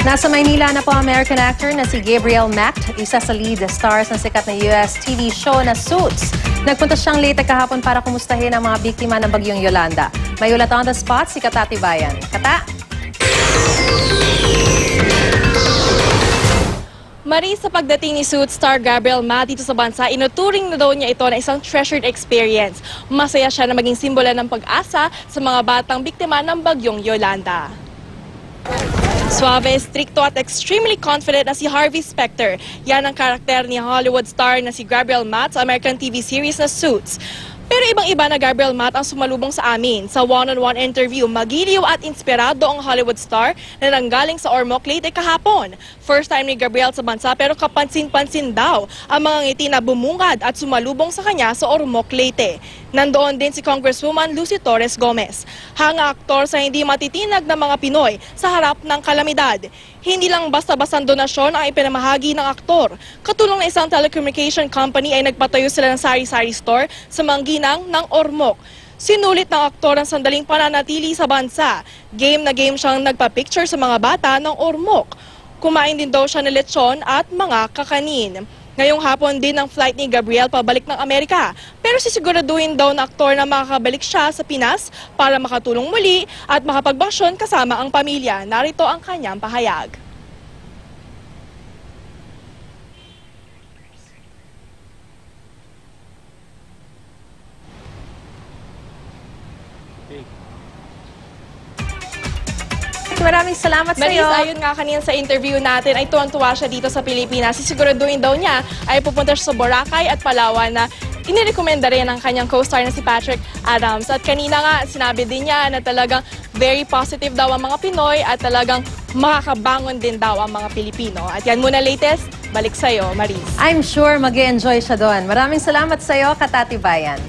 Nasa Maynila na po ang American actor na si Gabriel Macht, isa sa lead stars ng sikat na US TV show na Suits. Nagpunta siyang Leyte kahapon para kumustahin ang mga biktima ng bagyong Yolanda. May ulat on the spot si Kata Tibayan. Kata? Maris, sa pagdating ni Suits star Gabriel Macht dito sa bansa, inuturing na daw niya ito na isang treasured experience. Masaya siya na maging simbola ng pag-asa sa mga batang biktima ng bagyong Yolanda. Suave, stricto at extremely confident na si Harvey Specter. Yan ang karakter ni Hollywood star na si Gabriel Macht sa American TV series na Suits. Pero ibang-iba na Gabriel Macht ang sumalubong sa amin. Sa one-on-one interview, magiliw at inspirado ang Hollywood star na nanggaling sa Ormoc, Leyte kahapon. First time ni Gabriel sa bansa pero kapansin-pansin daw ang mga ngiti na bumungad at sumalubong sa kanya sa Ormoc, Leyte. Nandoon din si Congresswoman Lucy Torres Gomez. Hanga aktor sa hindi matitinag ng mga Pinoy sa harap ng kalamidad. Hindi lang basta-bastang donasyon ang ipinamahagi ng aktor. Katulong na isang telecommunication company ay nagpatayo sila ng sari-sari store sa Mangginang ng Ormoc. Sinulit ng aktor ang sandaling pananatili sa bansa. Game na game siyang nagpa-picture sa mga bata ng Ormoc. Kumain din daw siya ng lechon at mga kakanin. Ngayong hapon din ang flight ni Gabriel pabalik ng Amerika. Pero sisiguraduhin daw ng aktor na makakabalik siya sa Pinas para makatulong muli at makapagbakasyon kasama ang pamilya. Narito ang kanyang pahayag. Maraming salamat sa iyo. Maris, ayon nga kanina sa interview natin, ay tuwan-tuwa siya dito sa Pilipinas. Sisiguraduhin daw niya ay pupunta siya sa Boracay at Palawan na inirekomenda rin ng kanyang co-star na si Patrick Adams. At kanina nga, sinabi din niya na talagang very positive daw ang mga Pinoy at talagang makakabangon din daw ang mga Pilipino. At yan muna latest, balik sa iyo, Maris. I'm sure mag-e-enjoy siya doon. Maraming salamat sa iyo, Kata Tibayan.